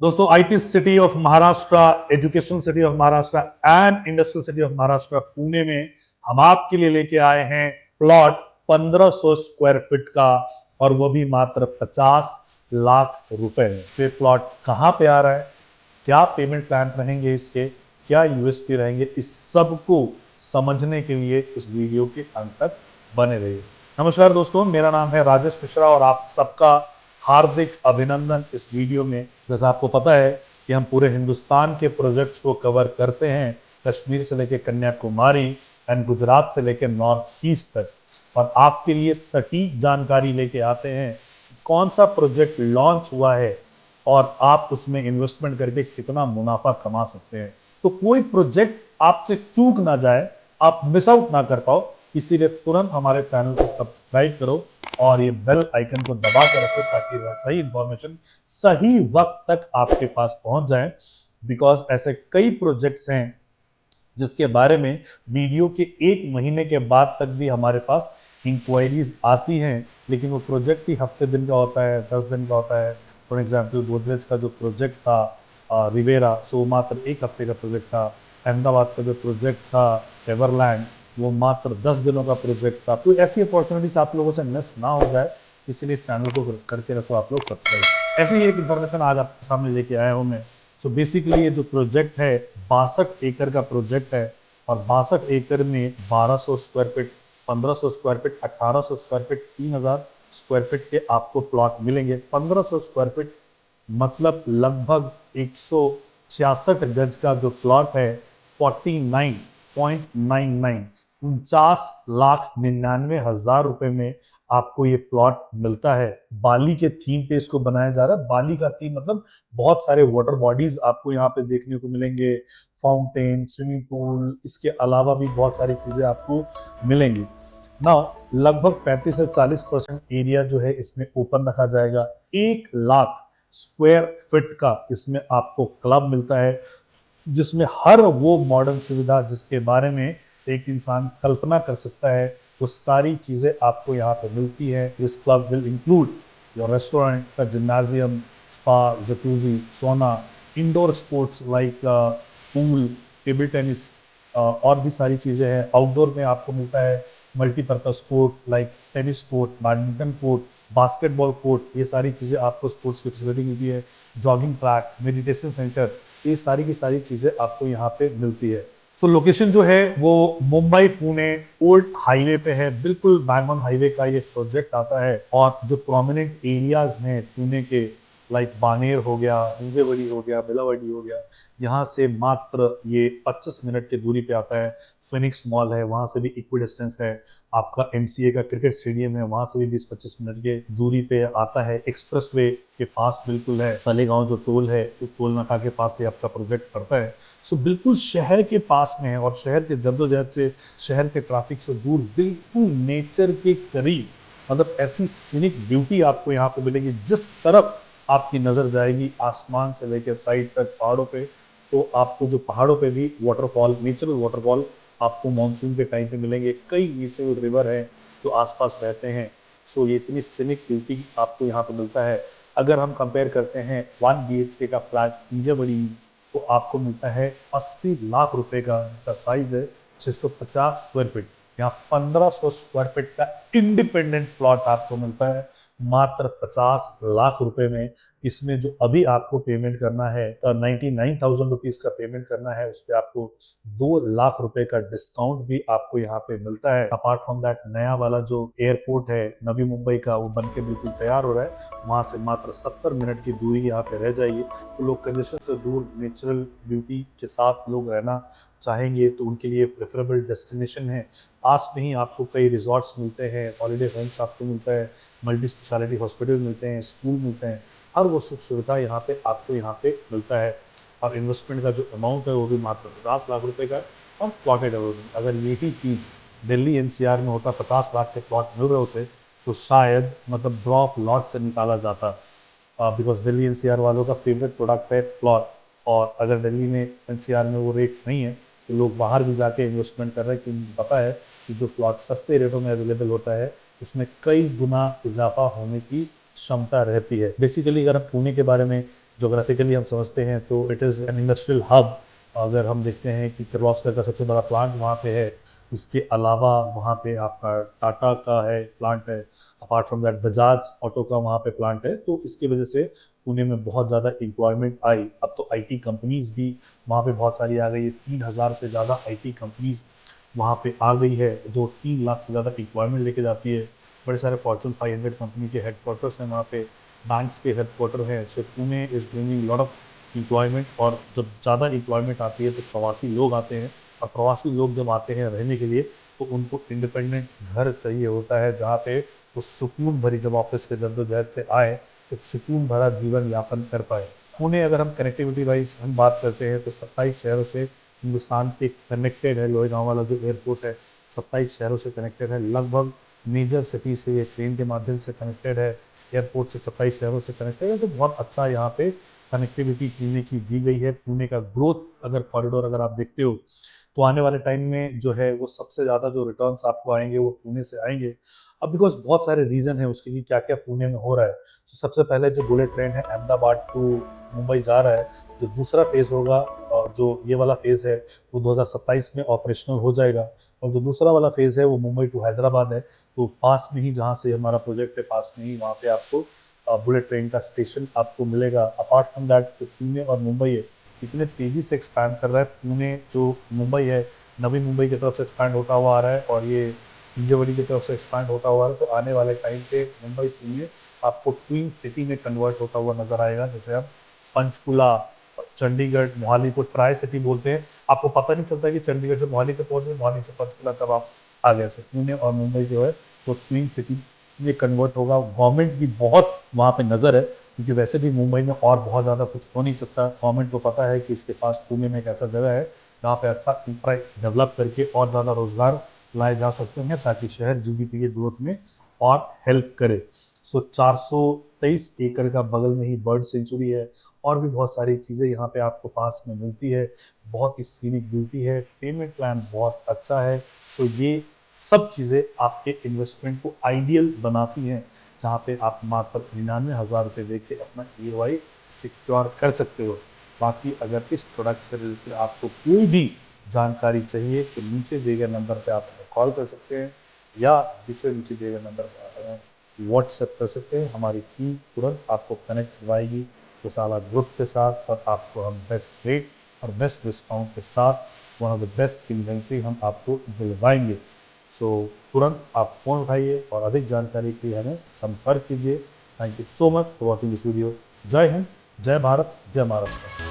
दोस्तों, IT city of Maharashtra, education city of Maharashtra and industrial city of Maharashtra Pune में हम आपके लिए लेके आए हैं प्लॉट 1500 स्क्वायर फीट का, और वो भी मात्र 50 लाख रुपए में। तो ये प्लॉट कहाँ पे आ रहा है, क्या पेमेंट प्लान रहेंगे इसके, क्या यूएसपी रहेंगे, इस सब को समझने के लिए इस वीडियो के अंत तक बने रहिए। नमस्कार दोस्तों, मेरा नाम है राजेश मिश्रा और आप सबका हार्दिक अभिनंदन इस वीडियो में। जैसा आपको पता है कि हम पूरे हिंदुस्तान के प्रोजेक्ट्स को कवर करते हैं, कश्मीर से लेकर कन्याकुमारी एंड गुजरात से लेकर नॉर्थ ईस्ट तक, और आपके लिए सटीक जानकारी लेके आते हैं कौन सा प्रोजेक्ट लॉन्च हुआ है और आप उसमें इन्वेस्टमेंट करके कितना मुनाफा कमा सकते हैं। तो कोई प्रोजेक्ट आपसे चूक ना जाए, आप मिस आउट ना कर पाओ, इसीलिए तुरंत हमारे चैनल को सब्सक्राइब करो और ये बेल आइकन को दबा के रखो ताकि वह सही इंफॉर्मेशन सही वक्त तक आपके पास पहुंच जाए। बिकॉज ऐसे कई प्रोजेक्ट्स हैं जिसके बारे में वीडियो के 1 महीने के बाद तक भी हमारे पास इंक्वायरीज आती हैं, लेकिन वो प्रोजेक्ट ही हफ्ते दिन का होता है, 10 दिन का होता है। फॉर एग्जाम्पल गोदरेज का जो प्रोजेक्ट था रिवेरा, सो मात्र 1 हफ्ते का प्रोजेक्ट था। अहमदाबाद का जो प्रोजेक्ट था एवरलैंड, वो मात्र 10 दिनों का प्रोजेक्ट था। तो ऐसी अपॉर्चुनिटीज आप लोगों से मिस ना हो जाए, इसलिए इस चैनल को करके रखो आप लोग सब्सक्राइब। ऐसी ही एक इन्फॉर्मेशन आज आपके सामने लेके आया हूँ मैं। सो बेसिकली ये जो प्रोजेक्ट है 62 एकड़ का प्रोजेक्ट है, और 62 एकड़ में 1200 square feet, 1500 square feet, 1800 square feet, 3000 square feet के आपको प्लॉट मिलेंगे। 1500 स्क्वायर फीट मतलब लगभग 166 गज का जो प्लॉट है, 49.99 49,99,000 रुपए में आपको ये प्लॉट मिलता है। बाली के थीम पे इसको बनाया जा रहा है। बाली का थीम मतलब बहुत सारे वाटर बॉडीज आपको यहाँ पे देखने को मिलेंगे, फाउंटेन, स्विमिंग पूल, इसके अलावा भी बहुत सारी चीजें आपको मिलेंगी। नाउ लगभग 35 से 40% एरिया जो है इसमें ओपन रखा जाएगा। 1 लाख स्क्वायर फीट का इसमें आपको क्लब मिलता है, जिसमें हर वो मॉडर्न सुविधा जिसके बारे में एक इंसान कल्पना कर सकता है, वो सारी चीजें आपको यहाँ पे मिलती है। This club will include your restaurant, का जिम्नाजियम, स्पा, जकूजी, सोना, indoor sports like pool, table tennis, और भी सारी चीजें हैं। आउटडोर में आपको मिलता है multipurpose court like tennis court, badminton court, basketball court, ये सारी चीजें आपको स्पोर्ट्स की फैसिलिटी मिलती है। जॉगिंग ट्रैक, मेडिटेशन सेंटर, ये सारी की सारी चीजें आपको यहाँ पे मिलती है। सो लोकेशन जो है वो मुंबई पुणे ओल्ड हाईवे पे है, बिल्कुल बैंगन हाईवे का ये प्रोजेक्ट आता है। और जो प्रोमिनेंट एरियाज हैं पुणे के, लाइक बानेर हो गया, हिंजेवड़ी हो गया, बेलावटी हो गया, यहाँ से मात्र ये 25 मिनट की दूरी पे आता है। फिनिक्स मॉल है, वहां से भी इक्वी डिस्टेंस है। आपका एमसीए का क्रिकेट स्टेडियम है, वहां से भी 20-25 मिनट के दूरी पे आता है। एक्सप्रेसवे के पास बिल्कुल है। तलेगांव जो टोल है, तो टोल नाका के पास से आपका प्रोजेक्ट पड़ता है। सो बिल्कुल शहर के पास में है, और शहर के जद्दोजहद से, शहर के ट्रैफिक से दूर, बिल्कुल नेचर के करीब। मतलब ऐसी सीनिक ब्यूटी आपको यहाँ पे मिलेगी, जिस तरफ आपकी नजर जाएगी आसमान से लेकर साइड तक पहाड़ों पे, तो आपको जो पहाड़ों पे भी वाटरफॉल, नेचुरल वाटरफॉल आपको मानसून के टाइम पे मिलेंगे। कई नेचुरल रिवर हैं जो आसपास बहते हैं। सो ये इतनी सीनिक ब्यूटी आपको यहाँ पे मिलता है। अगर हम कंपेयर करते हैं 1 BHK का फ्लैट इंजरबड़ी, तो आपको मिलता है 80 लाख रुपए का, जिसका साइज है 650 स्क्वायर फीट। यहाँ 1500 स्क्वायर फीट का इंडिपेंडेंट प्लॉट आपको मिलता है मात्र 50 लाख रुपए में। इसमें जो अभी आपको पेमेंट करना है, 99,000 रुपीज का पेमेंट करना है, उस पर आपको 2 लाख रुपए का डिस्काउंट भी आपको यहाँ पे मिलता है। अपार्ट फ्रॉम दैट, नया वाला जो एयरपोर्ट है नवी मुंबई का, वो बन के बिल्कुल तैयार हो रहा है। वहां से मात्र 70 मिनट की दूरी यहाँ पे रह जाएगी। तो लोग कंजेशन से दूर नेचुरल ब्यूटी के साथ लोग रहना चाहेंगे, तो उनके लिए प्रेफरेबल डेस्टिनेशन है। पास में ही आपको कई रिजॉर्ट्स मिलते हैं, हॉलीडे होम्स आपको मिलता है, मल्टी स्पेशलिटी हॉस्पिटल मिलते हैं, स्कूल मिलते हैं। हर वो सुख सुविधा यहाँ पे आपको यहाँ पे मिलता है। और इन्वेस्टमेंट का जो अमाउंट है वो भी मात्र 50 लाख रुपए का है। और प्लॉटेड डेवलपमेंट, अगर यही चीज दिल्ली एनसीआर में होता, 50 लाख के प्लॉट मिल रहे होते, तो शायद मतलब ड्रॉप लॉट से निकाला जाता। बिकॉज दिल्ली एनसीआर वालों का फेवरेट प्रोडक्ट है प्लॉट। और अगर दिल्ली में एनसीआर में वो रेट नहीं है, तो लोग बाहर भी जाके इन्वेस्टमेंट कर रहे हैं, क्योंकि पता है कि जो प्लॉट सस्ते रेटों में अवेलेबल होता है, उसमें कई गुना इजाफा होने की क्षमता रहती है। बेसिकली अगर हम पुणे के बारे में जोग्राफिकली हम समझते हैं तो it is an industrial hub. अगर हम देखते हैं कि किर्लोस्कर का सबसे बड़ा प्लांट वहाँ पे है, इसके अलावा वहाँ पे आपका टाटा का है प्लांट है, apart from that Bajaj auto का वहाँ पे प्लांट है। तो इसकी वजह से पुणे में बहुत ज़्यादा एम्प्लॉयमेंट आई। अब तो आईटी कंपनीज भी वहाँ पे बहुत सारी आ गई है, 3000 से ज़्यादा आईटी कंपनीज वहाँ पे आ गई है, जो 3 लाख से ज़्यादा एम्प्लॉयमेंट लेके जाती है। बड़े सारे फॉर्चून 500 कंपनी के हेडक्वार्टर्स हैं वहाँ पे, बैंक्स के हेडक्वार्टर हैं। So Pune is bringing lot of employment. और जब ज़्यादा एम्प्लॉयमेंट आती है तो प्रवासी लोग आते हैं, और प्रवासी लोग जब आते हैं रहने के लिए तो उनको इंडिपेंडेंट घर चाहिए होता है, जहाँ पे वो सुकून भरी, जब ऑफिस के जद्दोजहद से आए तो सुकून भरा जीवन यापन कर पाए। पुणे अगर हम कनेक्टिविटी वाइज हम बात करते हैं तो 27 शहरों से हिंदुस्तान के कनेक्टेड है। लोहेगांव वाला जो एयरपोर्ट है 27 शहरों से कनेक्टेड है। लगभग मेजर सिटी से ये ट्रेन के माध्यम से कनेक्टेड है, एयरपोर्ट से 27 शहरों से कनेक्टेड है। तो बहुत अच्छा यहाँ पे कनेक्टिविटी पुणे की दी गई है। पुणे का ग्रोथ अगर कॉरिडोर अगर आप देखते हो तो आने वाले टाइम में जो है वो सबसे ज़्यादा जो रिटर्न्स आपको आएंगे वो पुणे से आएंगे। अब बिकॉज बहुत सारे रीज़न है उसके कि क्या क्या पुणे में हो रहा है। तो सबसे पहले जो बुलेट ट्रेन है अहमदाबाद टू मुंबई जा रहा है, जो दूसरा फेज़ होगा और जो ये वाला फेज़ है वो 2027 में ऑपरेशनल हो जाएगा। और जो दूसरा वाला फेज़ है वो मुंबई टू हैदराबाद है। तो पास में ही जहाँ से हमारा प्रोजेक्ट है पास में ही वहाँ पे आपको बुलेट ट्रेन का स्टेशन आपको मिलेगा। अपार्ट फ्रॉम दैट जो पुणे और मुंबई है इतने तेजी से एक्सपैंड कर रहा है। पुणे जो मुंबई है नवी मुंबई की तरफ से एक्सपैंड होता हुआ आ रहा है, और ये हिंजवड़ी की तरफ से एक्सपैंड होता हुआ आ रहा है। तो आने वाले टाइम पे मुंबई पुणे आपको ट्विन सिटी में कन्वर्ट होता हुआ नजर आएगा। जैसे हम पंचकुला, चंडीगढ़, मोहाली को ट्राई सिटी बोलते हैं। आपको पता नहीं चलता कि चंडीगढ़ से मोहाली तक पहुंचे, मोहाली से पंचकुला तब आप आ गए। से पुणे और मुंबई जो है वो ट्विन सिटी में कन्वर्ट होगा। गवर्नमेंट की बहुत वहाँ पे नज़र है, क्योंकि वैसे भी मुंबई में और बहुत ज़्यादा कुछ हो नहीं सकता। गवर्नमेंट को पता है कि इसके पास पुणे में एक ऐसा जगह है जहाँ पे अच्छा इंफ्रा डेवलप करके और ज़्यादा रोजगार लाए जा सकते हैं, ताकि शहर जीडीपी के ग्रोथ में और हेल्प करे। सो 423 एकड़ का बगल में ही बर्ड सेंचुरी है, और भी बहुत सारी चीज़ें यहाँ पे आपको पास में मिलती है। बहुत ही सीनिक ब्यूटी है, पेमेंट प्लान बहुत अच्छा है। सो ये सब चीज़ें आपके इन्वेस्टमेंट को आइडियल बनाती हैं, जहाँ पे आप मात्र 99,000 रुपये दे के अपना EOI सिक्योर कर सकते हो। बाकी अगर इस प्रोडक्ट से रिलेटेड आपको कोई भी जानकारी चाहिए तो नीचे दिए गए नंबर पे आप हमें कॉल कर सकते हैं, या दूसरे नीचे दिए गए नंबर पर आप हमें व्हाट्सएप कर सकते हैं। हमारी टीम तुरंत आपको कनेक्ट करवाएगी विशाला ग्रुप के साथ, और आपको हम बेस्ट रेट और बेस्ट डिस्काउंट के साथ one of the best inventory हम आपको दिलवाएंगे। सो तुरंत आप फ़ोन उठाइए और अधिक जानकारी के लिए हमें संपर्क कीजिए। Thank you so much for watching this video. जय हिंद, जय भारत, जय महाराष्ट्र।